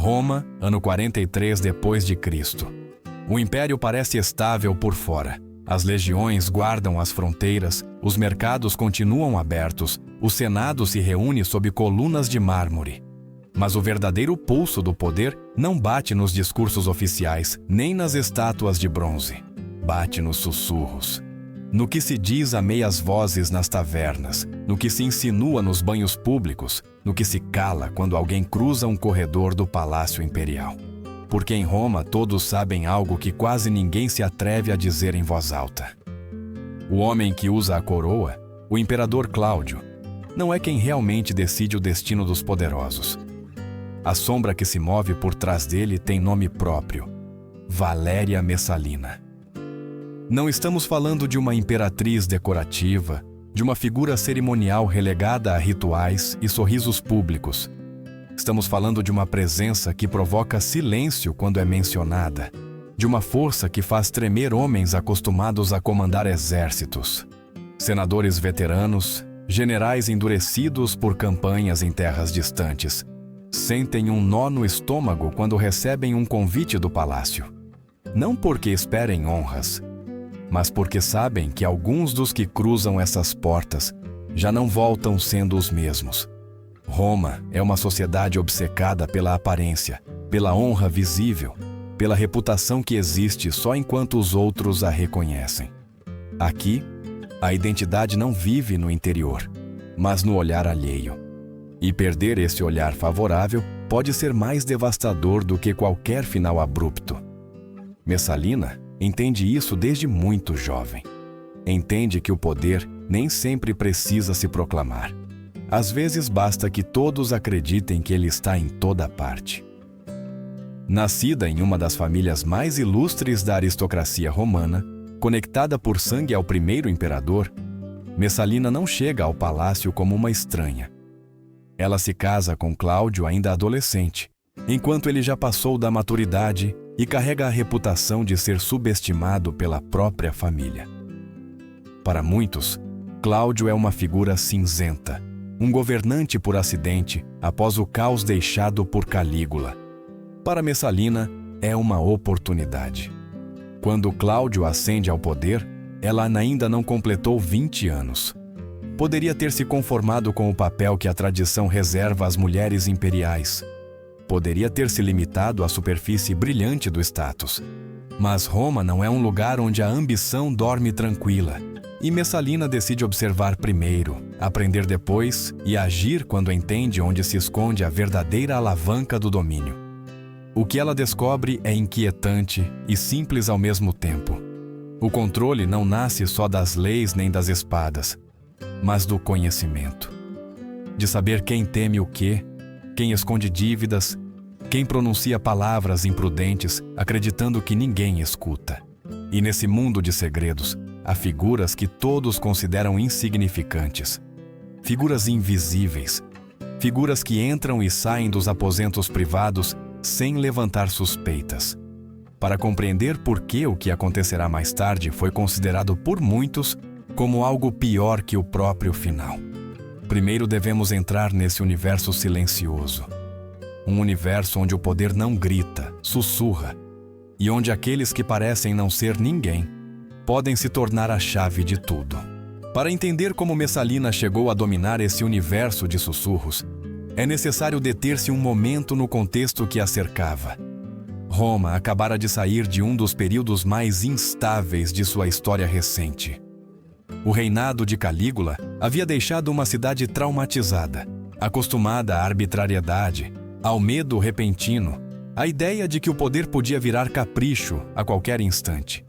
Roma, ano 43 depois de Cristo. O império parece estável por fora. As legiões guardam as fronteiras, os mercados continuam abertos, o Senado se reúne sob colunas de mármore. Mas o verdadeiro pulso do poder não bate nos discursos oficiais, nem nas estátuas de bronze. Bate nos sussurros. No que se diz a meias vozes nas tavernas, no que se insinua nos banhos públicos, no que se cala quando alguém cruza um corredor do Palácio Imperial. Porque em Roma todos sabem algo que quase ninguém se atreve a dizer em voz alta. O homem que usa a coroa, o imperador Cláudio, não é quem realmente decide o destino dos poderosos. A sombra que se move por trás dele tem nome próprio: Valéria Messalina. Não estamos falando de uma imperatriz decorativa, de uma figura cerimonial relegada a rituais e sorrisos públicos. Estamos falando de uma presença que provoca silêncio quando é mencionada, de uma força que faz tremer homens acostumados a comandar exércitos, senadores veteranos, generais endurecidos por campanhas em terras distantes. Sentem um nó no estômago quando recebem um convite do palácio. Não porque esperem honras, mas porque sabem que alguns dos que cruzam essas portas já não voltam sendo os mesmos. Roma é uma sociedade obcecada pela aparência, pela honra visível, pela reputação que existe só enquanto os outros a reconhecem. Aqui, a identidade não vive no interior, mas no olhar alheio. E perder esse olhar favorável pode ser mais devastador do que qualquer final abrupto. Messalina entende isso desde muito jovem. Entende que o poder nem sempre precisa se proclamar. Às vezes basta que todos acreditem que ele está em toda parte. Nascida em uma das famílias mais ilustres da aristocracia romana, conectada por sangue ao primeiro imperador, Messalina não chega ao palácio como uma estranha. Ela se casa com Cláudio ainda adolescente, enquanto ele já passou da maturidade e carrega a reputação de ser subestimado pela própria família. Para muitos, Cláudio é uma figura cinzenta, um governante por acidente após o caos deixado por Calígula. Para Messalina, é uma oportunidade. Quando Cláudio ascende ao poder, ela ainda não completou 20 anos. Poderia ter se conformado com o papel que a tradição reserva às mulheres imperiais. Poderia ter se limitado à superfície brilhante do status. Mas Roma não é um lugar onde a ambição dorme tranquila. E Messalina decide observar primeiro, aprender depois e agir quando entende onde se esconde a verdadeira alavanca do domínio. O que ela descobre é inquietante e simples ao mesmo tempo. O controle não nasce só das leis nem das espadas, mas do conhecimento. De saber quem teme o quê, quem esconde dívidas, quem pronuncia palavras imprudentes acreditando que ninguém escuta. E nesse mundo de segredos, há figuras que todos consideram insignificantes. Figuras invisíveis. Figuras que entram e saem dos aposentos privados sem levantar suspeitas. Para compreender por que o que acontecerá mais tarde foi considerado por muitos como algo pior que o próprio final. Primeiro devemos entrar nesse universo silencioso. Um universo onde o poder não grita, sussurra, e onde aqueles que parecem não ser ninguém podem se tornar a chave de tudo. Para entender como Messalina chegou a dominar esse universo de sussurros, é necessário deter-se um momento no contexto que a cercava. Roma acabara de sair de um dos períodos mais instáveis de sua história recente. O reinado de Calígula havia deixado uma cidade traumatizada, acostumada à arbitrariedade, ao medo repentino, à ideia de que o poder podia virar capricho a qualquer instante.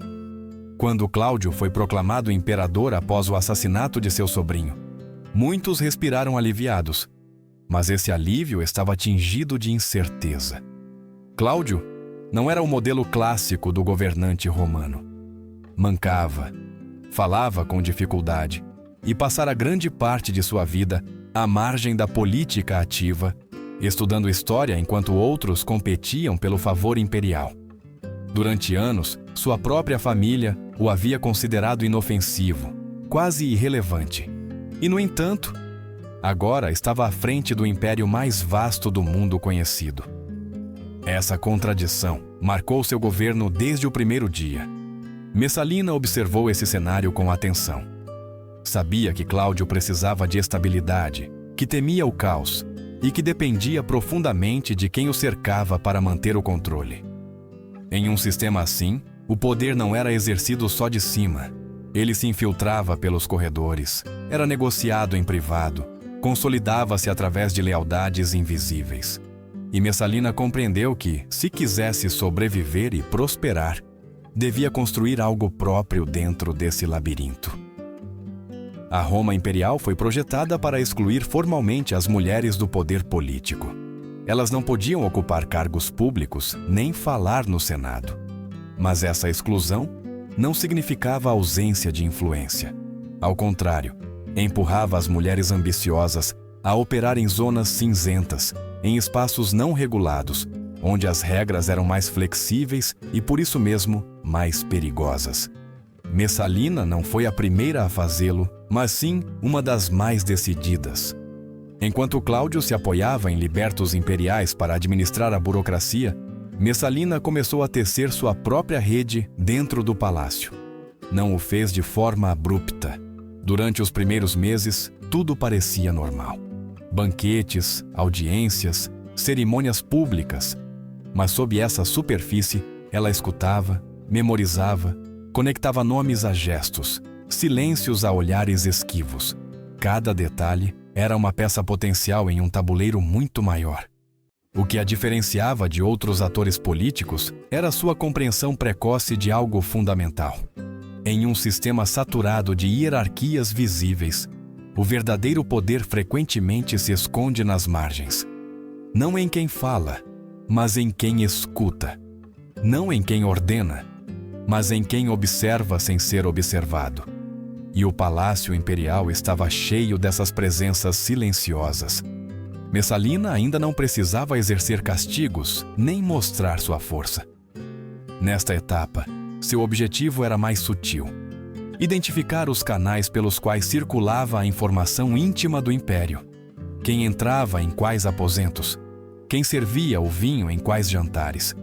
Quando Cláudio foi proclamado imperador após o assassinato de seu sobrinho, muitos respiraram aliviados, mas esse alívio estava tingido de incerteza. Cláudio não era o modelo clássico do governante romano. Mancava, falava com dificuldade e passara grande parte de sua vida à margem da política ativa, estudando história enquanto outros competiam pelo favor imperial. Durante anos, sua própria família o havia considerado inofensivo, quase irrelevante. E, no entanto, agora estava à frente do império mais vasto do mundo conhecido. Essa contradição marcou seu governo desde o primeiro dia. Messalina observou esse cenário com atenção. Sabia que Cláudio precisava de estabilidade, que temia o caos e que dependia profundamente de quem o cercava para manter o controle. Em um sistema assim, o poder não era exercido só de cima. Ele se infiltrava pelos corredores, era negociado em privado, consolidava-se através de lealdades invisíveis. E Messalina compreendeu que, se quisesse sobreviver e prosperar, devia construir algo próprio dentro desse labirinto. A Roma imperial foi projetada para excluir formalmente as mulheres do poder político. Elas não podiam ocupar cargos públicos nem falar no Senado. Mas essa exclusão não significava ausência de influência. Ao contrário, empurrava as mulheres ambiciosas a operar em zonas cinzentas, em espaços não regulados, onde as regras eram mais flexíveis e, por isso mesmo, mais perigosas. Messalina não foi a primeira a fazê-lo, mas sim uma das mais decididas. Enquanto Cláudio se apoiava em libertos imperiais para administrar a burocracia, Messalina começou a tecer sua própria rede dentro do palácio. Não o fez de forma abrupta. Durante os primeiros meses, tudo parecia normal. Banquetes, audiências, cerimônias públicas. Mas sob essa superfície, ela escutava, memorizava, conectava nomes a gestos, silêncios a olhares esquivos. Cada detalhe era uma peça potencial em um tabuleiro muito maior. O que a diferenciava de outros atores políticos era sua compreensão precoce de algo fundamental. Em um sistema saturado de hierarquias visíveis, o verdadeiro poder frequentemente se esconde nas margens. Não em quem fala, mas em quem escuta. Não em quem ordena, mas em quem observa sem ser observado. E o palácio imperial estava cheio dessas presenças silenciosas. Messalina ainda não precisava exercer castigos, nem mostrar sua força. Nesta etapa, seu objetivo era mais sutil. Identificar os canais pelos quais circulava a informação íntima do império. Quem entrava em quais aposentos, quem servia o vinho em quais jantares,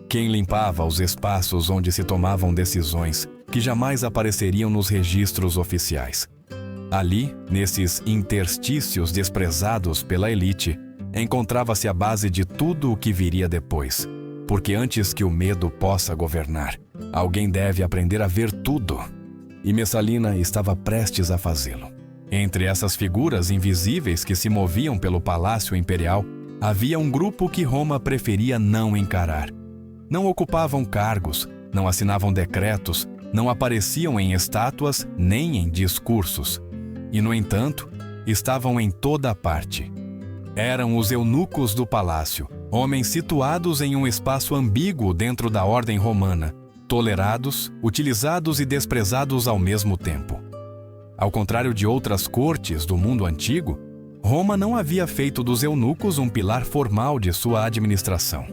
quem limpava os espaços onde se tomavam decisões que jamais apareceriam nos registros oficiais. Ali, nesses interstícios desprezados pela elite, encontrava-se a base de tudo o que viria depois. Porque antes que o medo possa governar, alguém deve aprender a ver tudo. E Messalina estava prestes a fazê-lo. Entre essas figuras invisíveis que se moviam pelo palácio imperial, havia um grupo que Roma preferia não encarar. Não ocupavam cargos, não assinavam decretos, não apareciam em estátuas nem em discursos. E, no entanto, estavam em toda parte. Eram os eunucos do palácio, homens situados em um espaço ambíguo dentro da ordem romana, tolerados, utilizados e desprezados ao mesmo tempo. Ao contrário de outras cortes do mundo antigo, Roma não havia feito dos eunucos um pilar formal de sua administração.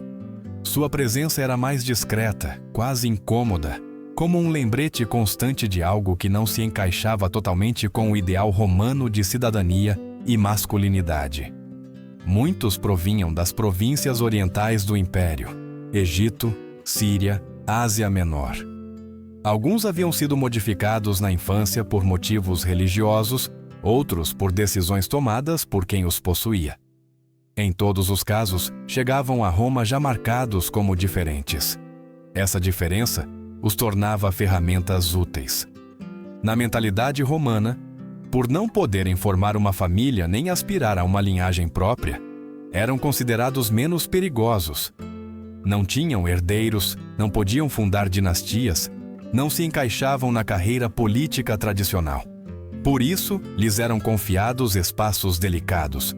Sua presença era mais discreta, quase incômoda, como um lembrete constante de algo que não se encaixava totalmente com o ideal romano de cidadania e masculinidade. Muitos provinham das províncias orientais do Império, Egito, Síria, Ásia Menor. Alguns haviam sido modificados na infância por motivos religiosos, outros por decisões tomadas por quem os possuía. Em todos os casos, chegavam a Roma já marcados como diferentes. Essa diferença os tornava ferramentas úteis. Na mentalidade romana, por não poderem formar uma família nem aspirar a uma linhagem própria, eram considerados menos perigosos. Não tinham herdeiros, não podiam fundar dinastias, não se encaixavam na carreira política tradicional. Por isso, lhes eram confiados espaços delicados,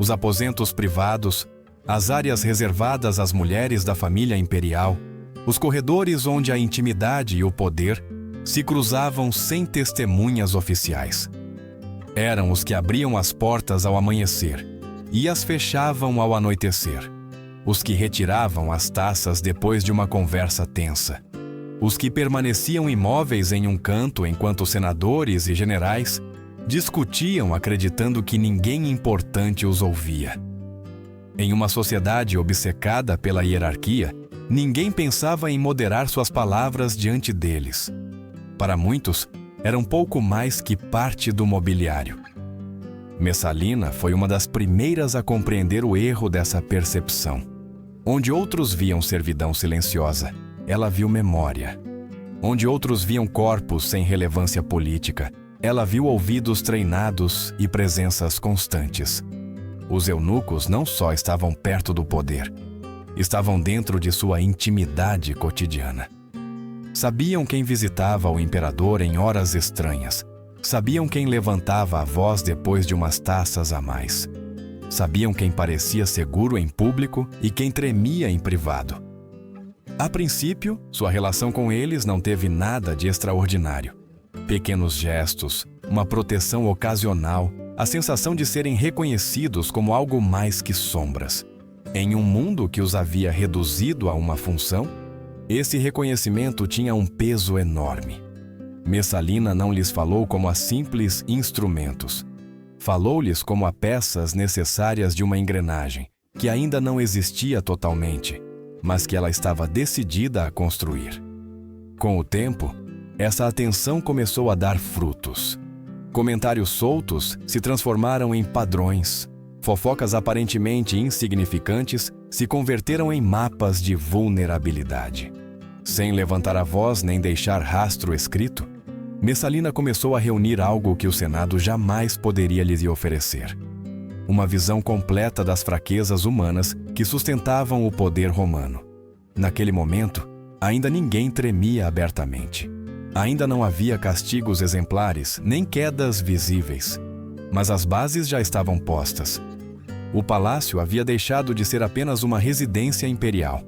os aposentos privados, as áreas reservadas às mulheres da família imperial, os corredores onde a intimidade e o poder se cruzavam sem testemunhas oficiais. Eram os que abriam as portas ao amanhecer e as fechavam ao anoitecer. Os que retiravam as taças depois de uma conversa tensa. Os que permaneciam imóveis em um canto enquanto senadores e generais discutiam acreditando que ninguém importante os ouvia. Em uma sociedade obcecada pela hierarquia, ninguém pensava em moderar suas palavras diante deles. Para muitos, eram pouco mais que parte do mobiliário. Messalina foi uma das primeiras a compreender o erro dessa percepção. Onde outros viam servidão silenciosa, ela viu memória. Onde outros viam corpos sem relevância política, ela viu ouvidos treinados e presenças constantes. Os eunucos não só estavam perto do poder, estavam dentro de sua intimidade cotidiana. Sabiam quem visitava o imperador em horas estranhas. Sabiam quem levantava a voz depois de umas taças a mais. Sabiam quem parecia seguro em público e quem tremia em privado. A princípio, sua relação com eles não teve nada de extraordinário. Pequenos gestos, uma proteção ocasional, a sensação de serem reconhecidos como algo mais que sombras. Em um mundo que os havia reduzido a uma função, esse reconhecimento tinha um peso enorme. Messalina não lhes falou como a simples instrumentos. Falou-lhes como a peças necessárias de uma engrenagem, que ainda não existia totalmente, mas que ela estava decidida a construir. Com o tempo, essa atenção começou a dar frutos. Comentários soltos se transformaram em padrões. Fofocas aparentemente insignificantes se converteram em mapas de vulnerabilidade. Sem levantar a voz nem deixar rastro escrito, Messalina começou a reunir algo que o Senado jamais poderia lhe oferecer. Uma visão completa das fraquezas humanas que sustentavam o poder romano. Naquele momento, ainda ninguém tremia abertamente. Ainda não havia castigos exemplares, nem quedas visíveis. Mas as bases já estavam postas. O palácio havia deixado de ser apenas uma residência imperial.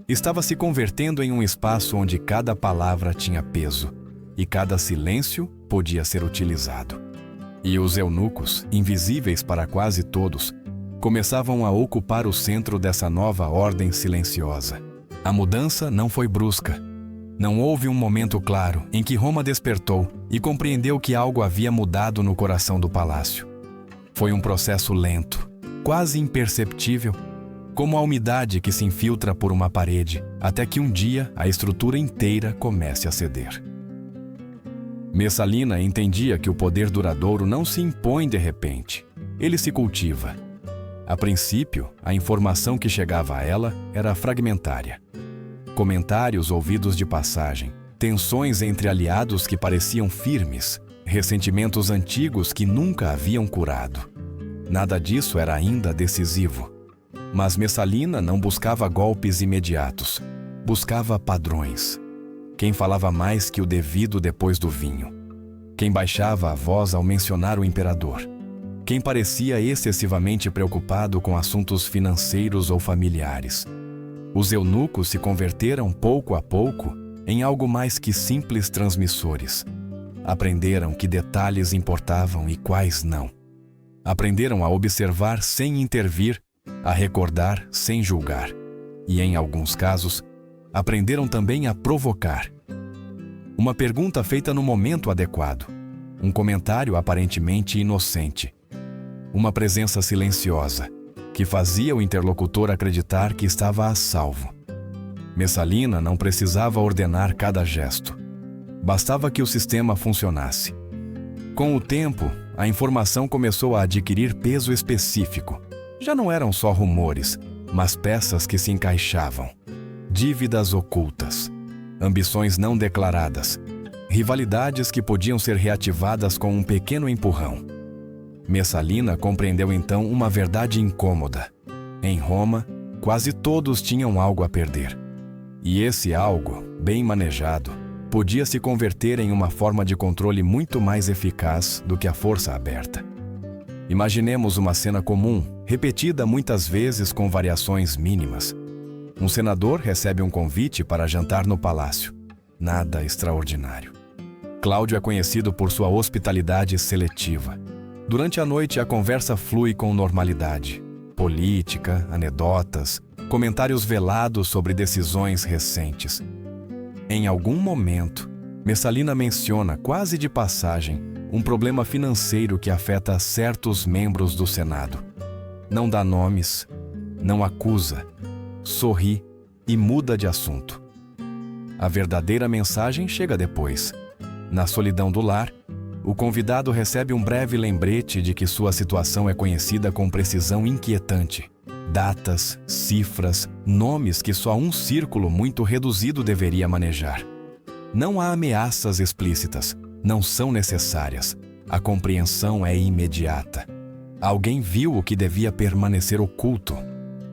Estava se convertendo em um espaço onde cada palavra tinha peso e cada silêncio podia ser utilizado. E os eunucos, invisíveis para quase todos, começavam a ocupar o centro dessa nova ordem silenciosa. A mudança não foi brusca. Não houve um momento claro em que Roma despertou e compreendeu que algo havia mudado no coração do palácio. Foi um processo lento, quase imperceptível, como a umidade que se infiltra por uma parede, até que um dia a estrutura inteira comece a ceder. Messalina entendia que o poder duradouro não se impõe de repente. Ele se cultiva. A princípio, a informação que chegava a ela era fragmentária. Comentários ouvidos de passagem, tensões entre aliados que pareciam firmes, ressentimentos antigos que nunca haviam curado. Nada disso era ainda decisivo. Mas Messalina não buscava golpes imediatos. Buscava padrões. Quem falava mais que o devido depois do vinho? Quem baixava a voz ao mencionar o imperador? Quem parecia excessivamente preocupado com assuntos financeiros ou familiares? Os eunucos se converteram pouco a pouco em algo mais que simples transmissores. Aprenderam que detalhes importavam e quais não. Aprenderam a observar sem intervir, a recordar sem julgar. E, em alguns casos, aprenderam também a provocar. Uma pergunta feita no momento adequado. Um comentário aparentemente inocente. Uma presença silenciosa, que fazia o interlocutor acreditar que estava a salvo. Messalina não precisava ordenar cada gesto. Bastava que o sistema funcionasse. Com o tempo, a informação começou a adquirir peso específico. Já não eram só rumores, mas peças que se encaixavam. Dívidas ocultas, ambições não declaradas, rivalidades que podiam ser reativadas com um pequeno empurrão. Messalina compreendeu então uma verdade incômoda. Em Roma, quase todos tinham algo a perder. E esse algo, bem manejado, podia se converter em uma forma de controle muito mais eficaz do que a força aberta. Imaginemos uma cena comum, repetida muitas vezes com variações mínimas. Um senador recebe um convite para jantar no palácio. Nada extraordinário. Cláudio é conhecido por sua hospitalidade seletiva. Durante a noite, a conversa flui com normalidade. Política, anedotas, comentários velados sobre decisões recentes. Em algum momento, Messalina menciona, quase de passagem, um problema financeiro que afeta certos membros do Senado. Não dá nomes, não acusa, sorri e muda de assunto. A verdadeira mensagem chega depois. Na solidão do lar, o convidado recebe um breve lembrete de que sua situação é conhecida com precisão inquietante. Datas, cifras, nomes que só um círculo muito reduzido deveria manejar. Não há ameaças explícitas, não são necessárias. A compreensão é imediata. Alguém viu o que devia permanecer oculto.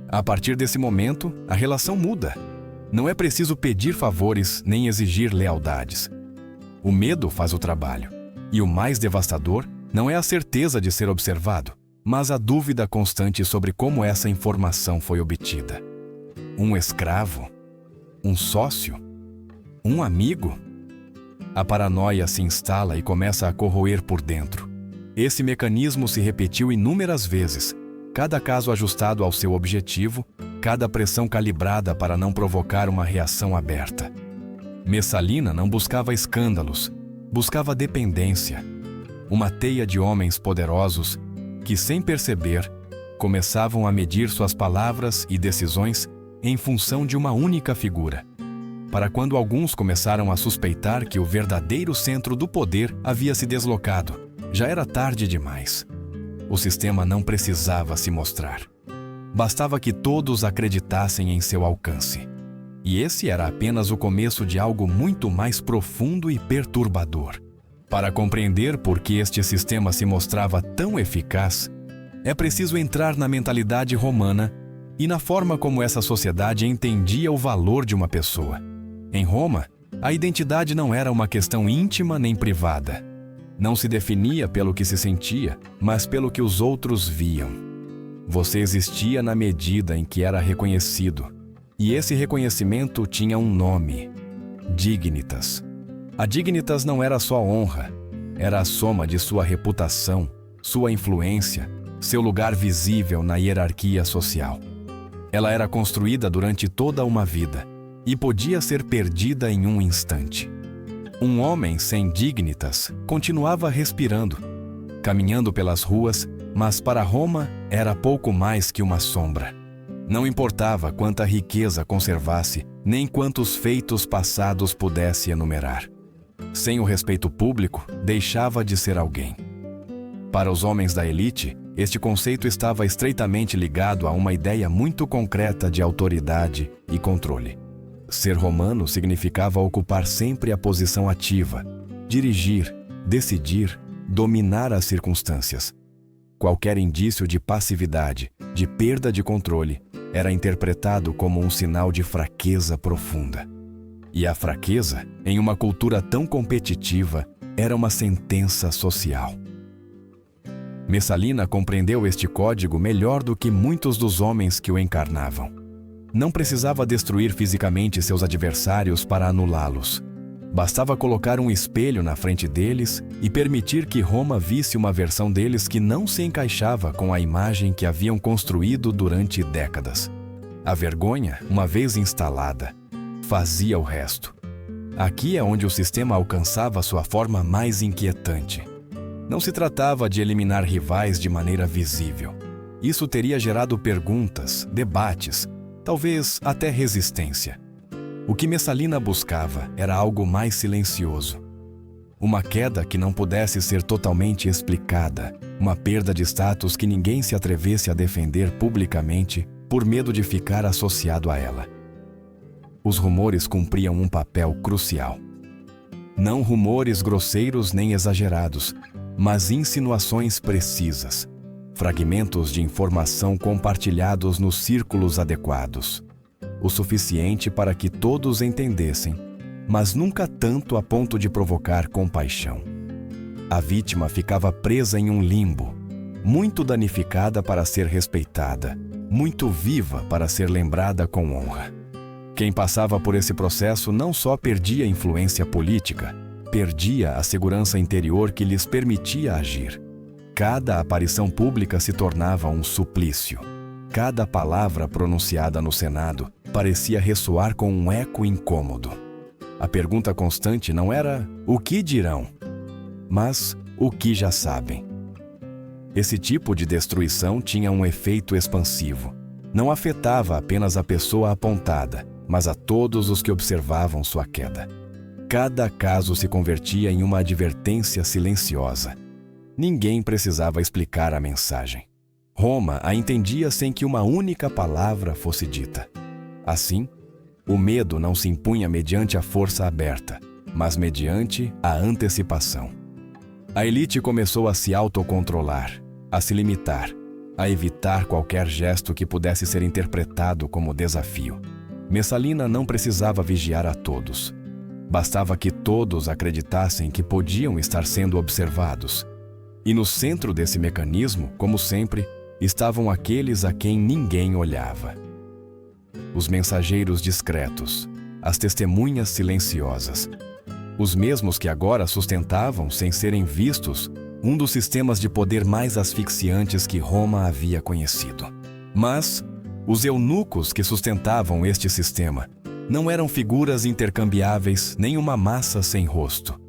A partir desse momento, a relação muda. Não é preciso pedir favores nem exigir lealdades. O medo faz o trabalho. E o mais devastador não é a certeza de ser observado, mas a dúvida constante sobre como essa informação foi obtida. Um escravo? Um sócio? Um amigo? A paranoia se instala e começa a corroer por dentro. Esse mecanismo se repetiu inúmeras vezes, cada caso ajustado ao seu objetivo, cada pressão calibrada para não provocar uma reação aberta. Messalina não buscava escândalos, buscava dependência. Uma teia de homens poderosos que, sem perceber, começavam a medir suas palavras e decisões em função de uma única figura. Para quando alguns começaram a suspeitar que o verdadeiro centro do poder havia se deslocado, já era tarde demais. O sistema não precisava se mostrar. Bastava que todos acreditassem em seu alcance. E esse era apenas o começo de algo muito mais profundo e perturbador. Para compreender por que este sistema se mostrava tão eficaz, é preciso entrar na mentalidade romana e na forma como essa sociedade entendia o valor de uma pessoa. Em Roma, a identidade não era uma questão íntima nem privada. Não se definia pelo que se sentia, mas pelo que os outros viam. Você existia na medida em que era reconhecido. E esse reconhecimento tinha um nome: dignitas. A dignitas não era só honra, era a soma de sua reputação, sua influência, seu lugar visível na hierarquia social. Ela era construída durante toda uma vida e podia ser perdida em um instante. Um homem sem dignitas continuava respirando, caminhando pelas ruas, mas para Roma era pouco mais que uma sombra. Não importava quanta riqueza conservasse, nem quantos feitos passados pudesse enumerar. Sem o respeito público, deixava de ser alguém. Para os homens da elite, este conceito estava estreitamente ligado a uma ideia muito concreta de autoridade e controle. Ser romano significava ocupar sempre a posição ativa, dirigir, decidir, dominar as circunstâncias. Qualquer indício de passividade, de perda de controle, era interpretado como um sinal de fraqueza profunda. E a fraqueza, em uma cultura tão competitiva, era uma sentença social. Messalina compreendeu este código melhor do que muitos dos homens que o encarnavam. Não precisava destruir fisicamente seus adversários para anulá-los. Bastava colocar um espelho na frente deles e permitir que Roma visse uma versão deles que não se encaixava com a imagem que haviam construído durante décadas. A vergonha, uma vez instalada, fazia o resto. Aqui é onde o sistema alcançava sua forma mais inquietante. Não se tratava de eliminar rivais de maneira visível. Isso teria gerado perguntas, debates, talvez até resistência. O que Messalina buscava era algo mais silencioso. Uma queda que não pudesse ser totalmente explicada, uma perda de status que ninguém se atrevesse a defender publicamente por medo de ficar associado a ela. Os rumores cumpriam um papel crucial. Não rumores grosseiros nem exagerados, mas insinuações precisas, fragmentos de informação compartilhados nos círculos adequados. O suficiente para que todos entendessem, mas nunca tanto a ponto de provocar compaixão. A vítima ficava presa em um limbo, muito danificada para ser respeitada, muito viva para ser lembrada com honra. Quem passava por esse processo não só perdia influência política, perdia a segurança interior que lhes permitia agir. Cada aparição pública se tornava um suplício. Cada palavra pronunciada no Senado parecia ressoar com um eco incômodo. A pergunta constante não era "o que dirão?", mas "o que já sabem?". Esse tipo de destruição tinha um efeito expansivo. não afetava apenas a pessoa apontada, mas a todos os que observavam sua queda. Cada caso se convertia em uma advertência silenciosa. Ninguém precisava explicar a mensagem. Roma a entendia sem que uma única palavra fosse dita. Assim, o medo não se impunha mediante a força aberta, mas mediante a antecipação. A elite começou a se autocontrolar, a se limitar, a evitar qualquer gesto que pudesse ser interpretado como desafio. Messalina não precisava vigiar a todos. Bastava que todos acreditassem que podiam estar sendo observados. E no centro desse mecanismo, como sempre, estavam aqueles a quem ninguém olhava. Os mensageiros discretos, as testemunhas silenciosas, os mesmos que agora sustentavam, sem serem vistos, um dos sistemas de poder mais asfixiantes que Roma havia conhecido. Mas os eunucos que sustentavam este sistema não eram figuras intercambiáveis nem uma massa sem rosto.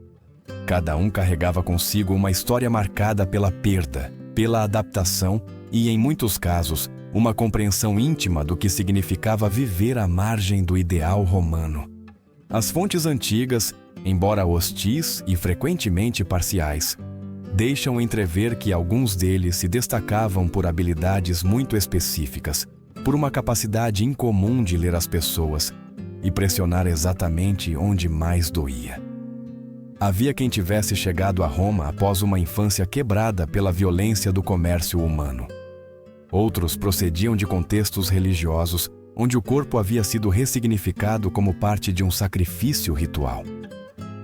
Cada um carregava consigo uma história marcada pela perda, pela adaptação e, em muitos casos, uma compreensão íntima do que significava viver à margem do ideal romano. As fontes antigas, embora hostis e frequentemente parciais, deixam entrever que alguns deles se destacavam por habilidades muito específicas, por uma capacidade incomum de ler as pessoas e pressionar exatamente onde mais doía. Havia quem tivesse chegado a Roma após uma infância quebrada pela violência do comércio humano. Outros procediam de contextos religiosos onde o corpo havia sido ressignificado como parte de um sacrifício ritual.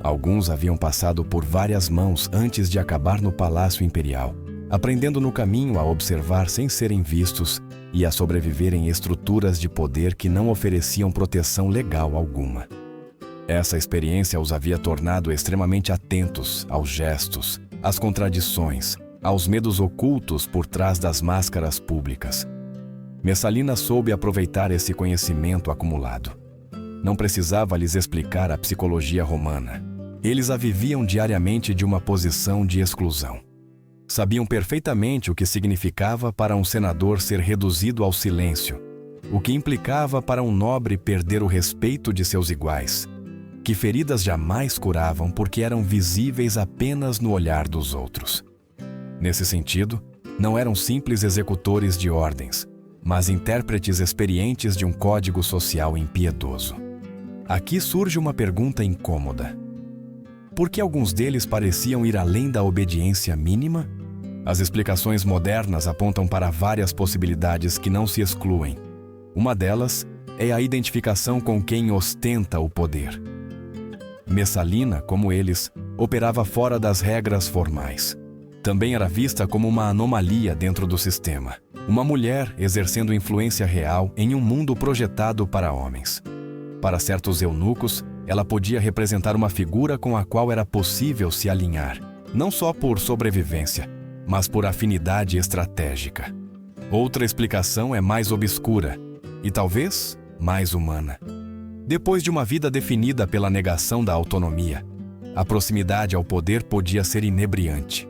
Alguns haviam passado por várias mãos antes de acabar no Palácio Imperial, aprendendo no caminho a observar sem serem vistos e a sobreviver em estruturas de poder que não ofereciam proteção legal alguma. Essa experiência os havia tornado extremamente atentos aos gestos, às contradições, aos medos ocultos por trás das máscaras públicas. Messalina soube aproveitar esse conhecimento acumulado. Não precisava lhes explicar a psicologia romana. Eles a viviam diariamente de uma posição de exclusão. Sabiam perfeitamente o que significava para um senador ser reduzido ao silêncio, o que implicava para um nobre perder o respeito de seus iguais, que feridas jamais curavam porque eram visíveis apenas no olhar dos outros. Nesse sentido, não eram simples executores de ordens, mas intérpretes experientes de um código social impiedoso. Aqui surge uma pergunta incômoda. Por que alguns deles pareciam ir além da obediência mínima? As explicações modernas apontam para várias possibilidades que não se excluem. Uma delas é a identificação com quem ostenta o poder. Messalina, como eles, operava fora das regras formais. Também era vista como uma anomalia dentro do sistema. Uma mulher exercendo influência real em um mundo projetado para homens. Para certos eunucos, ela podia representar uma figura com a qual era possível se alinhar, não só por sobrevivência, mas por afinidade estratégica. Outra explicação é mais obscura e talvez mais humana. Depois de uma vida definida pela negação da autonomia, a proximidade ao poder podia ser inebriante.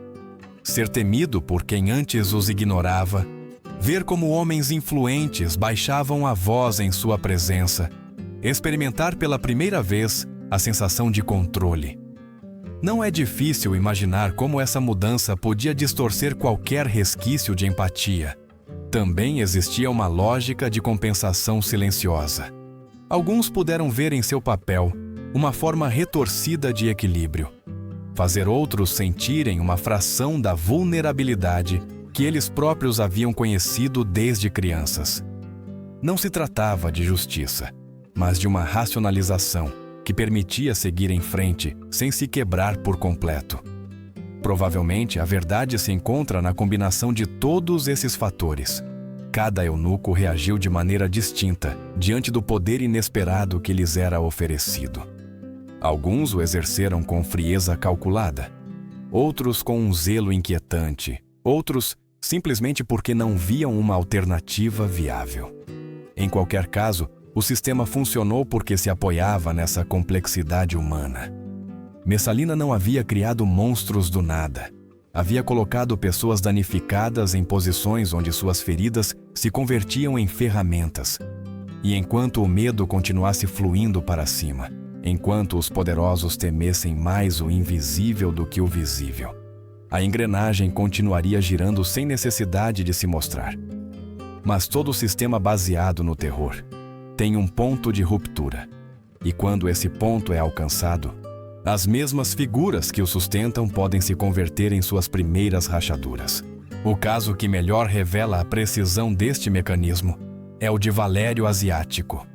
Ser temido por quem antes os ignorava, ver como homens influentes baixavam a voz em sua presença, experimentar pela primeira vez a sensação de controle. Não é difícil imaginar como essa mudança podia distorcer qualquer resquício de empatia. Também existia uma lógica de compensação silenciosa. Alguns puderam ver em seu papel uma forma retorcida de equilíbrio. Fazer outros sentirem uma fração da vulnerabilidade que eles próprios haviam conhecido desde crianças. Não se tratava de justiça, mas de uma racionalização que permitia seguir em frente sem se quebrar por completo. Provavelmente a verdade se encontra na combinação de todos esses fatores. Cada eunuco reagiu de maneira distinta diante do poder inesperado que lhes era oferecido. Alguns o exerceram com frieza calculada, outros com um zelo inquietante, outros simplesmente porque não viam uma alternativa viável. Em qualquer caso, o sistema funcionou porque se apoiava nessa complexidade humana. Messalina não havia criado monstros do nada. havia colocado pessoas danificadas em posições onde suas feridas se convertiam em ferramentas. E enquanto o medo continuasse fluindo para cima, enquanto os poderosos temessem mais o invisível do que o visível, a engrenagem continuaria girando sem necessidade de se mostrar. Mas todo sistema baseado no terror tem um ponto de ruptura. E quando esse ponto é alcançado, as mesmas figuras que o sustentam podem se converter em suas primeiras rachaduras. O caso que melhor revela a precisão deste mecanismo é o de Valério Asiático.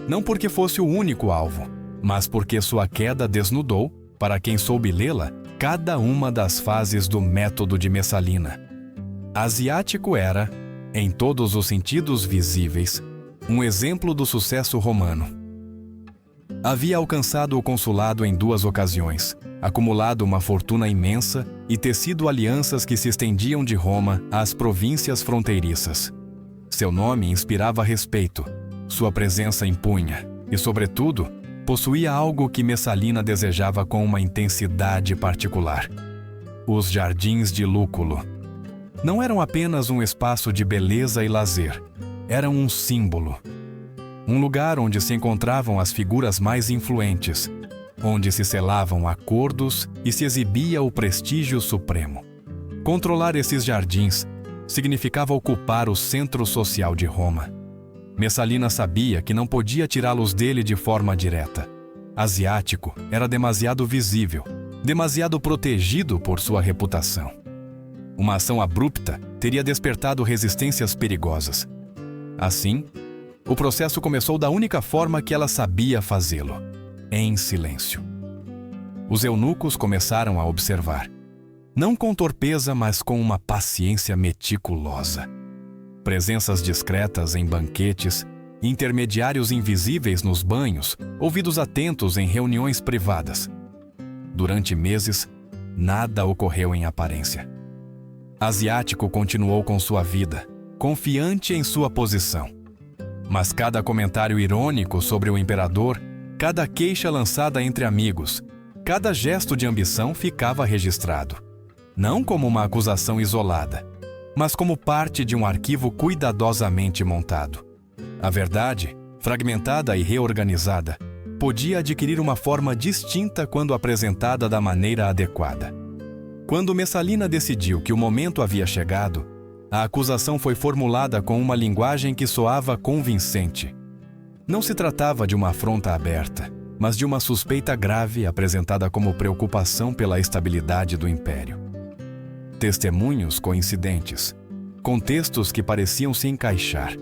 Não porque fosse o único alvo, mas porque sua queda desnudou, para quem soube lê-la, cada uma das fases do método de Messalina. Asiático era, em todos os sentidos visíveis, um exemplo do sucesso romano. Havia alcançado o consulado em 2 ocasiões, acumulado uma fortuna imensa e tecido alianças que se estendiam de Roma às províncias fronteiriças. Seu nome inspirava respeito, sua presença impunha e, sobretudo, possuía algo que Messalina desejava com uma intensidade particular: os Jardins de Lúculo. Não eram apenas um espaço de beleza e lazer, eram um símbolo. Um lugar onde se encontravam as figuras mais influentes, onde se selavam acordos e se exibia o prestígio supremo. Controlar esses jardins significava ocupar o centro social de Roma. Messalina sabia que não podia tirá-los dele de forma direta. Asiático era demasiado visível, demasiado protegido por sua reputação. Uma ação abrupta teria despertado resistências perigosas. Assim, o processo começou da única forma que ela sabia fazê-lo: em silêncio. Os eunucos começaram a observar, não com torpeza, mas com uma paciência meticulosa. Presenças discretas em banquetes, intermediários invisíveis nos banhos, ouvidos atentos em reuniões privadas. Durante meses, nada ocorreu em aparência. Asiático continuou com sua vida, confiante em sua posição. Mas cada comentário irônico sobre o imperador, cada queixa lançada entre amigos, cada gesto de ambição ficava registrado. Não como uma acusação isolada, mas como parte de um arquivo cuidadosamente montado. A verdade, fragmentada e reorganizada, podia adquirir uma forma distinta quando apresentada da maneira adequada. Quando Messalina decidiu que o momento havia chegado, a acusação foi formulada com uma linguagem que soava convincente. Não se tratava de uma afronta aberta, mas de uma suspeita grave apresentada como preocupação pela estabilidade do império. Testemunhos coincidentes, contextos que pareciam se encaixar,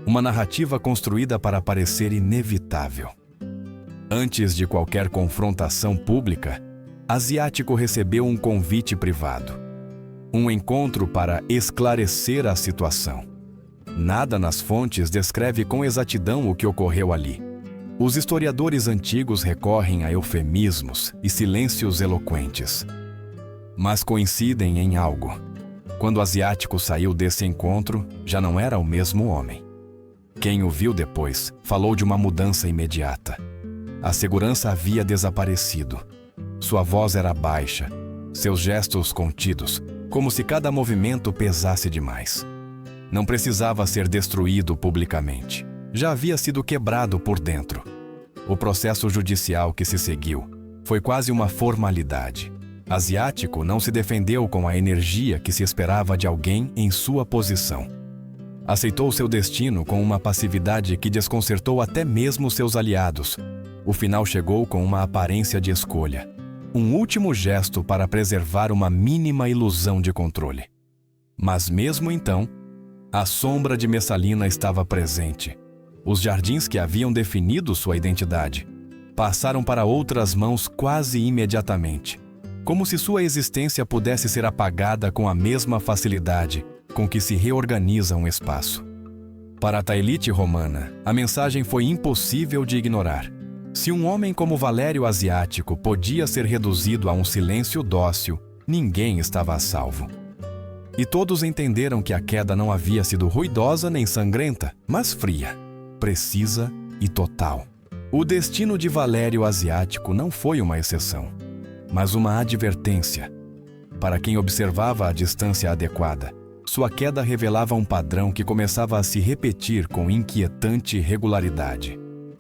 uma narrativa construída para parecer inevitável. Antes de qualquer confrontação pública, Asiático recebeu um convite privado. Um encontro para esclarecer a situação. Nada nas fontes descreve com exatidão o que ocorreu ali. Os historiadores antigos recorrem a eufemismos e silêncios eloquentes. Mas coincidem em algo. Quando Asiático saiu desse encontro, já não era o mesmo homem. Quem o viu depois falou de uma mudança imediata. A segurança havia desaparecido. Sua voz era baixa, seus gestos contidos, como se cada movimento pesasse demais. Não precisava ser destruído publicamente. Já havia sido quebrado por dentro. O processo judicial que se seguiu foi quase uma formalidade. Asiático não se defendeu com a energia que se esperava de alguém em sua posição. Aceitou seu destino com uma passividade que desconcertou até mesmo seus aliados. O final chegou com uma aparência de escolha. Um último gesto para preservar uma mínima ilusão de controle. Mas mesmo então, a sombra de Messalina estava presente. Os jardins que haviam definido sua identidade passaram para outras mãos quase imediatamente, como se sua existência pudesse ser apagada com a mesma facilidade com que se reorganiza um espaço. Para a elite romana, a mensagem foi impossível de ignorar. Se um homem como Valério Asiático podia ser reduzido a um silêncio dócil, ninguém estava a salvo. E todos entenderam que a queda não havia sido ruidosa nem sangrenta, mas fria, precisa e total. O destino de Valério Asiático não foi uma exceção, mas uma advertência. Para quem observava a distância adequada, sua queda revelava um padrão que começava a se repetir com inquietante regularidade.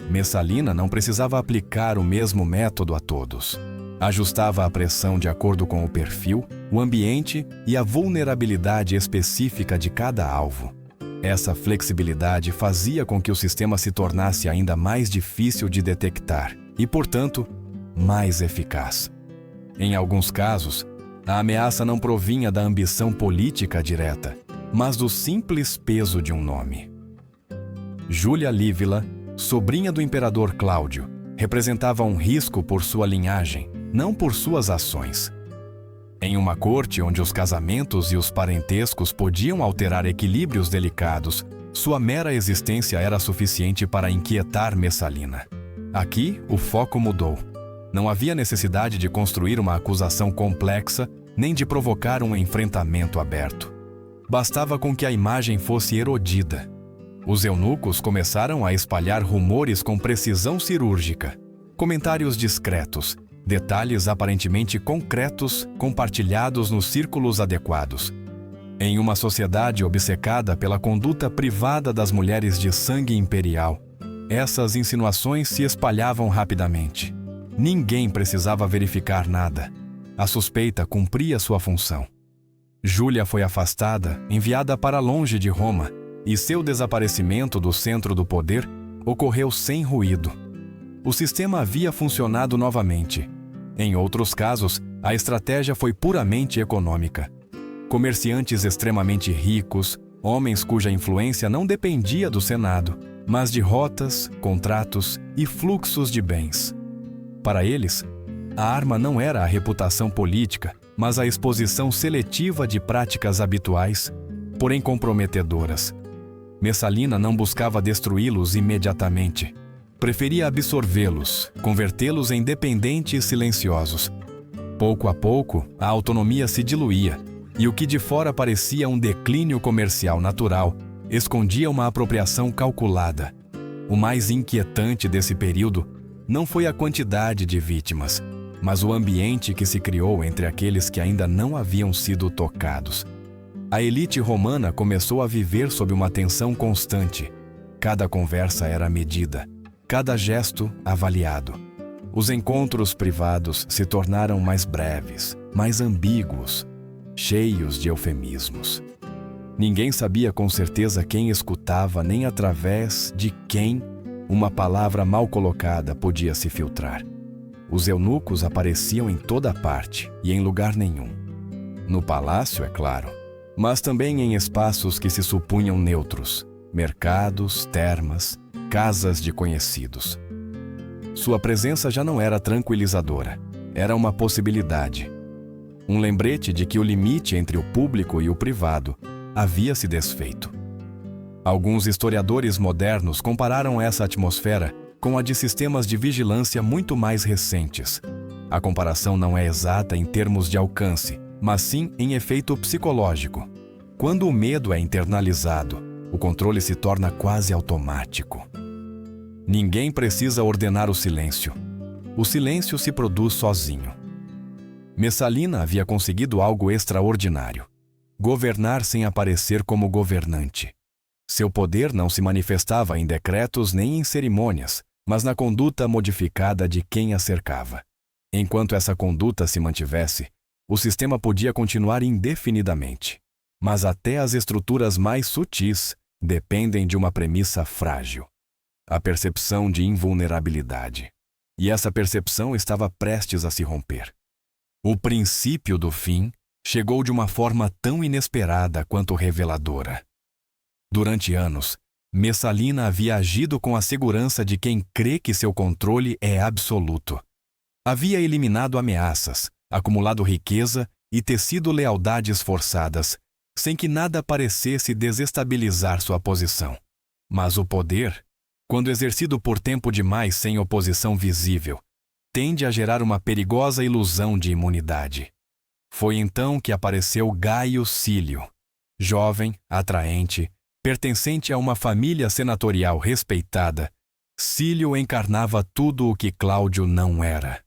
Messalina não precisava aplicar o mesmo método a todos. Ajustava a pressão de acordo com o perfil, o ambiente e a vulnerabilidade específica de cada alvo. Essa flexibilidade fazia com que o sistema se tornasse ainda mais difícil de detectar e, portanto, mais eficaz. Em alguns casos, a ameaça não provinha da ambição política direta, mas do simples peso de um nome. Júlia Lívila, sobrinha do imperador Cláudio, representava um risco por sua linhagem, não por suas ações. Em uma corte onde os casamentos e os parentescos podiam alterar equilíbrios delicados, sua mera existência era suficiente para inquietar Messalina. Aqui, o foco mudou. Não havia necessidade de construir uma acusação complexa, nem de provocar um enfrentamento aberto. Bastava com que a imagem fosse erodida. Os eunucos começaram a espalhar rumores com precisão cirúrgica, comentários discretos, detalhes aparentemente concretos compartilhados nos círculos adequados. Em uma sociedade obcecada pela conduta privada das mulheres de sangue imperial, essas insinuações se espalhavam rapidamente. Ninguém precisava verificar nada. A suspeita cumpria sua função. Júlia foi afastada, enviada para longe de Roma, e seu desaparecimento do centro do poder ocorreu sem ruído. O sistema havia funcionado novamente. Em outros casos, a estratégia foi puramente econômica. Comerciantes extremamente ricos, homens cuja influência não dependia do Senado, mas de rotas, contratos e fluxos de bens. Para eles, a arma não era a reputação política, mas a exposição seletiva de práticas habituais, porém comprometedoras. Messalina não buscava destruí-los imediatamente. Preferia absorvê-los, convertê-los em dependentes silenciosos. Pouco a pouco, a autonomia se diluía, e o que de fora parecia um declínio comercial natural, escondia uma apropriação calculada. O mais inquietante desse período não foi a quantidade de vítimas, mas o ambiente que se criou entre aqueles que ainda não haviam sido tocados. A elite romana começou a viver sob uma tensão constante. Cada conversa era medida, cada gesto avaliado. Os encontros privados se tornaram mais breves, mais ambíguos, cheios de eufemismos. Ninguém sabia com certeza quem escutava, nem através de quem uma palavra mal colocada podia se filtrar. Os eunucos apareciam em toda parte e em lugar nenhum. No palácio, é claro, mas também em espaços que se supunham neutros, mercados, termas, casas de conhecidos. Sua presença já não era tranquilizadora, era uma possibilidade. Um lembrete de que o limite entre o público e o privado havia se desfeito. Alguns historiadores modernos compararam essa atmosfera com a de sistemas de vigilância muito mais recentes. A comparação não é exata em termos de alcance, mas sim em efeito psicológico. Quando o medo é internalizado, o controle se torna quase automático. Ninguém precisa ordenar o silêncio. O silêncio se produz sozinho. Messalina havia conseguido algo extraordinário: governar sem aparecer como governante. Seu poder não se manifestava em decretos nem em cerimônias, mas na conduta modificada de quem a cercava. Enquanto essa conduta se mantivesse, o sistema podia continuar indefinidamente. Mas até as estruturas mais sutis dependem de uma premissa frágil: a percepção de invulnerabilidade. E essa percepção estava prestes a se romper. O princípio do fim chegou de uma forma tão inesperada quanto reveladora. Durante anos, Messalina havia agido com a segurança de quem crê que seu controle é absoluto. Havia eliminado ameaças, acumulado riqueza e tecido lealdades forçadas, sem que nada parecesse desestabilizar sua posição. Mas o poder, quando exercido por tempo demais sem oposição visível, tende a gerar uma perigosa ilusão de imunidade. Foi então que apareceu Gaio Cílio, jovem, atraente, pertencente a uma família senatorial respeitada. Cílio encarnava tudo o que Cláudio não era.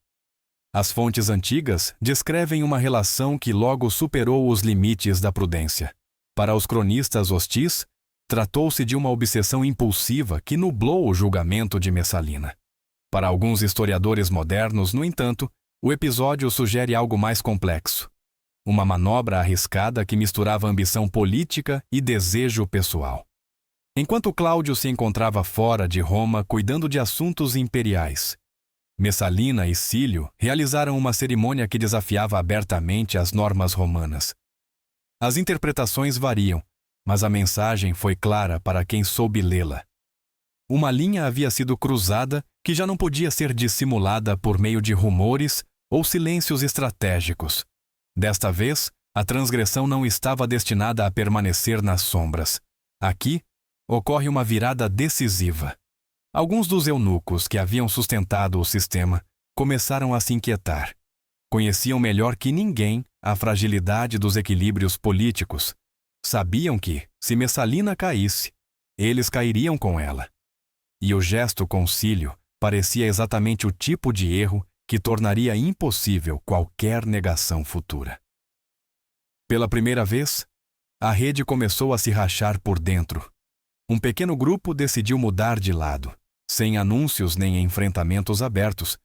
As fontes antigas descrevem uma relação que logo superou os limites da prudência. Para os cronistas hostis, tratou-se de uma obsessão impulsiva que nublou o julgamento de Messalina. Para alguns historiadores modernos, no entanto, o episódio sugere algo mais complexo. Uma manobra arriscada que misturava ambição política e desejo pessoal. Enquanto Cláudio se encontrava fora de Roma cuidando de assuntos imperiais, Messalina e Cílio realizaram uma cerimônia que desafiava abertamente as normas romanas. As interpretações variam, mas a mensagem foi clara para quem soube lê-la. Uma linha havia sido cruzada que já não podia ser dissimulada por meio de rumores ou silêncios estratégicos. Desta vez, a transgressão não estava destinada a permanecer nas sombras. Aqui, ocorre uma virada decisiva. Alguns dos eunucos que haviam sustentado o sistema começaram a se inquietar. Conheciam melhor que ninguém a fragilidade dos equilíbrios políticos. Sabiam que, se Messalina caísse, eles cairiam com ela. E o gesto com Cílio parecia exatamente o tipo de erro que tornaria impossível qualquer negação futura. Pela primeira vez, a rede começou a se rachar por dentro. Um pequeno grupo decidiu mudar de lado. Sem anúncios nem enfrentamentos abertos,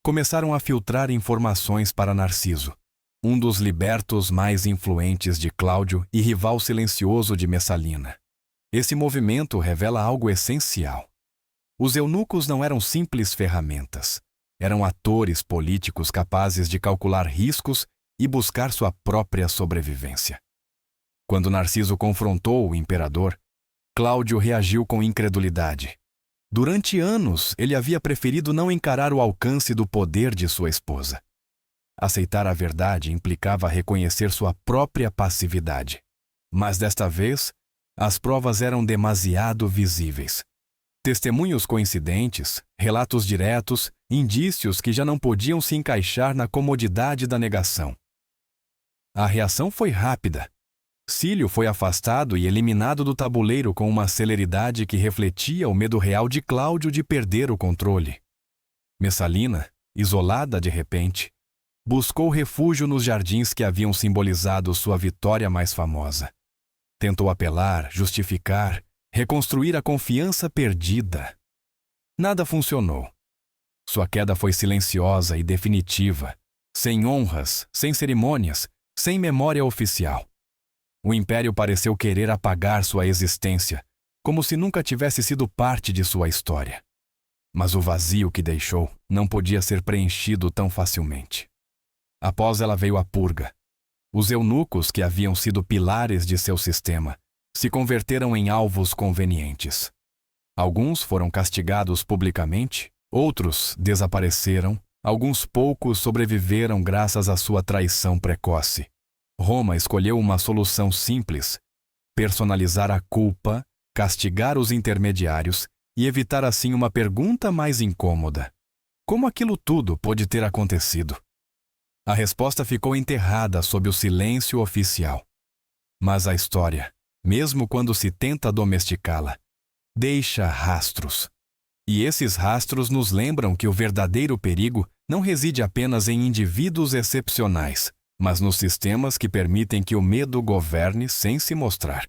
começaram a filtrar informações para Narciso, um dos libertos mais influentes de Cláudio e rival silencioso de Messalina. Esse movimento revela algo essencial. Os eunucos não eram simples ferramentas. Eram atores políticos capazes de calcular riscos e buscar sua própria sobrevivência. Quando Narciso confrontou o imperador, Cláudio reagiu com incredulidade. Durante anos, ele havia preferido não encarar o alcance do poder de sua esposa. Aceitar a verdade implicava reconhecer sua própria passividade. Mas desta vez, as provas eram demasiado visíveis. Testemunhos coincidentes, relatos diretos, indícios que já não podiam se encaixar na comodidade da negação. A reação foi rápida. Cílio foi afastado e eliminado do tabuleiro com uma celeridade que refletia o medo real de Cláudio de perder o controle. Messalina, isolada de repente, buscou refúgio nos jardins que haviam simbolizado sua vitória mais famosa. Tentou apelar, justificar, reconstruir a confiança perdida. Nada funcionou. Sua queda foi silenciosa e definitiva, sem honras, sem cerimônias, sem memória oficial. O império pareceu querer apagar sua existência, como se nunca tivesse sido parte de sua história. Mas o vazio que deixou não podia ser preenchido tão facilmente. Após ela veio a purga. Os eunucos, que haviam sido pilares de seu sistema, se converteram em alvos convenientes. Alguns foram castigados publicamente, outros desapareceram, alguns poucos sobreviveram graças à sua traição precoce. Roma escolheu uma solução simples: personalizar a culpa, castigar os intermediários e evitar assim uma pergunta mais incômoda: como aquilo tudo pôde ter acontecido? A resposta ficou enterrada sob o silêncio oficial. Mas a história, mesmo quando se tenta domesticá-la, deixa rastros. E esses rastros nos lembram que o verdadeiro perigo não reside apenas em indivíduos excepcionais, mas nos sistemas que permitem que o medo governe sem se mostrar.